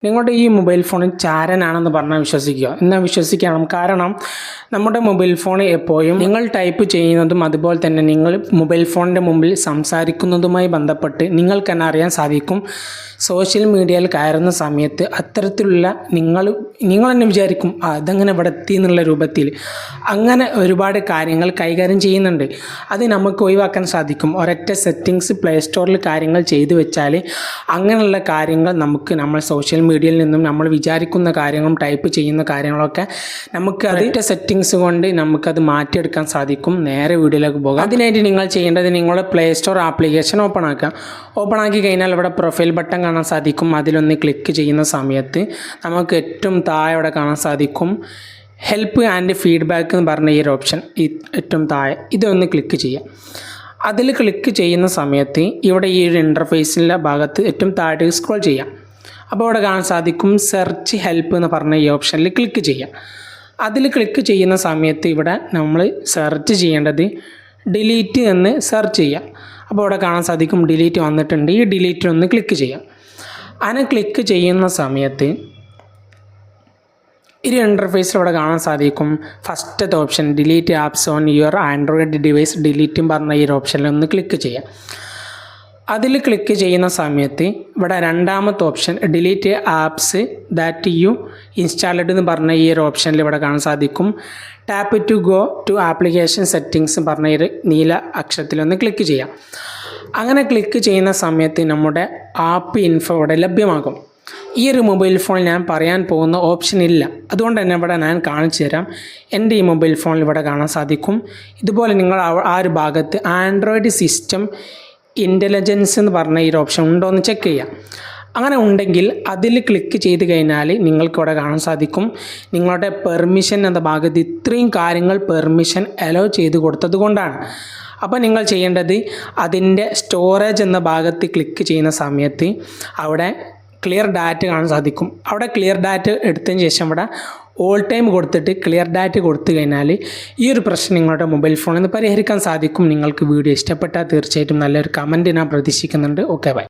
നിങ്ങളുടെ ഈ മൊബൈൽ ഫോണിൽ ചാരനാണെന്ന് പറഞ്ഞാൽ വിശ്വസിക്കുക. എന്നാൽ വിശ്വസിക്കണം. കാരണം നമ്മുടെ മൊബൈൽ ഫോൺ എപ്പോഴും നിങ്ങൾ ടൈപ്പ് ചെയ്യുന്നതും അതുപോലെ തന്നെ നിങ്ങൾ മൊബൈൽ ഫോണിൻ്റെ മുമ്പിൽ സംസാരിക്കുന്നതുമായി ബന്ധപ്പെട്ട് നിങ്ങൾക്ക് തന്നെ അറിയാൻ സാധിക്കും. സോഷ്യൽ മീഡിയയിൽ കയറുന്ന സമയത്ത് അത്തരത്തിലുള്ള നിങ്ങൾ തന്നെ വിചാരിക്കും അതെങ്ങനെ ഇവിടെ എത്തി എന്നുള്ള രൂപത്തിൽ അങ്ങനെ ഒരുപാട് കാര്യങ്ങൾ കൈകാര്യം ചെയ്യുന്നുണ്ട്. അത് നമുക്ക് ഒഴിവാക്കാൻ സാധിക്കും. ഒരൊറ്റ സെറ്റിങ്സ് പ്ലേ സ്റ്റോറിൽ കാര്യങ്ങൾ ചെയ്തു വെച്ചാൽ അങ്ങനെയുള്ള കാര്യങ്ങൾ നമ്മൾ സോഷ്യൽ മീഡിയയിൽ നിന്നും നമ്മൾ വിചാരിക്കുന്ന കാര്യങ്ങളും ടൈപ്പ് ചെയ്യുന്ന കാര്യങ്ങളൊക്കെ നമുക്ക് അതിൻ്റെ സെറ്റിങ്സ് കൊണ്ട് നമുക്കത് മാറ്റിയെടുക്കാൻ സാധിക്കും. നേരെ വീഡിയോയിലേക്ക് പോകാം. അതിനായിട്ട് നിങ്ങൾ ചെയ്യേണ്ടത് നിങ്ങളുടെ പ്ലേ സ്റ്റോർ ആപ്ലിക്കേഷൻ ഓപ്പൺ ആക്കി കഴിഞ്ഞാൽ ഇവിടെ പ്രൊഫൈൽ ബട്ടൺ കാണാൻ സാധിക്കും. അതിലൊന്ന് ക്ലിക്ക് ചെയ്യുന്ന സമയത്ത് നമുക്ക് ഏറ്റവും താഴെ ഇവിടെ കാണാൻ സാധിക്കും ഹെൽപ്പ് ആൻഡ് ഫീഡ്ബാക്ക് എന്ന് പറഞ്ഞ ഈ ഒരു ഓപ്ഷൻ ഏറ്റവും താഴെ ഇതൊന്ന് ക്ലിക്ക് ചെയ്യാം. അതിൽ ക്ലിക്ക് ചെയ്യുന്ന സമയത്ത് ഇവിടെ ഈ ഒരു ഇൻ്റർഫേസിൻ്റെ ഭാഗത്ത് ഏറ്റവും താഴെ സ്ക്രോൾ ചെയ്യാം. അപ്പോൾ ഇവിടെ കാണാൻ സാധിക്കും സെർച്ച് ഹെൽപ്പ് എന്ന് പറഞ്ഞ ഈ ഓപ്ഷനിൽ ക്ലിക്ക് ചെയ്യാം. അതിൽ ക്ലിക്ക് ചെയ്യുന്ന സമയത്ത് ഇവിടെ നമ്മൾ സെർച്ച് ചെയ്യേണ്ടത് ഡിലീറ്റ് എന്ന് സെർച്ച് ചെയ്യാം. അപ്പോൾ ഇവിടെ കാണാൻ സാധിക്കും ഡിലീറ്റ് വന്നിട്ടുണ്ട്. ഈ ഡിലീറ്റ് ഒന്ന് ക്ലിക്ക് ചെയ്യാം. അങ്ങനെ ക്ലിക്ക് ചെയ്യുന്ന സമയത്ത് ഈ ഇൻ്റർഫേസിൽ ഇവിടെ കാണാൻ സാധിക്കും ഫസ്റ്റത്തെ option delete apps on your Android device ഡിലീറ്റും പറഞ്ഞ ഈ ഒരു ഓപ്ഷനിൽ ഒന്ന് ക്ലിക്ക് ചെയ്യാം. അതിൽ ക്ലിക്ക് ചെയ്യുന്ന സമയത്ത് ഇവിടെ രണ്ടാമത്തെ option delete apps that you installed എന്ന് പറഞ്ഞ ഈ ഒരു ഓപ്ഷനിൽ ഇവിടെ കാണാൻ സാധിക്കും tap to go to application settings പറഞ്ഞ ഒരു നീല അക്ഷരത്തിലൊന്ന് ക്ലിക്ക് ചെയ്യാം. അങ്ങനെ ക്ലിക്ക് ചെയ്യുന്ന സമയത്ത് നമ്മുടെ ആപ്പ് ഇൻഫോ ഇവിടെ ലഭ്യമാകും. ഈ ഒരു മൊബൈൽ ഫോണിൽ ഞാൻ പറയാൻ പോകുന്ന ഓപ്ഷൻ ഇല്ല. അതുകൊണ്ട് തന്നെ ഇവിടെ ഞാൻ കാണിച്ചു തരാം. എൻ്റെ ഈ മൊബൈൽ ഫോണിൽ ഇവിടെ കാണാൻ സാധിക്കും ഇതുപോലെ നിങ്ങൾ ആ ഒരു ഭാഗത്ത് ആൻഡ്രോയിഡ് സിസ്റ്റം ഇൻ്റലിജൻസ് എന്ന് പറഞ്ഞ ഈ ഒരു ഓപ്ഷൻ ഉണ്ടോ എന്ന് ചെക്ക് ചെയ്യാം. അങ്ങനെ ഉണ്ടെങ്കിൽ അതിൽ ക്ലിക്ക് ചെയ്ത് കഴിഞ്ഞാൽ നിങ്ങൾക്കിവിടെ കാണാൻ സാധിക്കും നിങ്ങളുടെ പെർമിഷൻ എന്ന ഭാഗത്ത് ഇത്രയും കാര്യങ്ങൾ പെർമിഷൻ അലോ ചെയ്ത് കൊടുത്തത് കൊണ്ടാണ്. അപ്പോൾ നിങ്ങൾ ചെയ്യേണ്ടത് അതിൻ്റെ സ്റ്റോറേജ് എന്ന ഭാഗത്ത് ക്ലിക്ക് ചെയ്യുന്ന സമയത്ത് അവിടെ ക്ലിയർ ഡാറ്റ കാണാൻ സാധിക്കും. അവിടെ ക്ലിയർ ഡാറ്റ എടുത്തതിന് ശേഷം ഇവിടെ ഓൾ ടൈം കൊടുത്തിട്ട് ക്ലിയർ ഡാറ്റ കൊടുത്തു കഴിഞ്ഞാൽ ഈ ഒരു പ്രശ്നം നിങ്ങളുടെ മൊബൈൽ ഫോണിൽ നിന്ന് പരിഹരിക്കാൻ സാധിക്കും. നിങ്ങൾക്ക് വീഡിയോ ഇഷ്ടപ്പെട്ടാൽ തീർച്ചയായിട്ടും നല്ലൊരു കമൻറ്റ് ഞാൻ പ്രതീക്ഷിക്കുന്നുണ്ട്. Okay bye.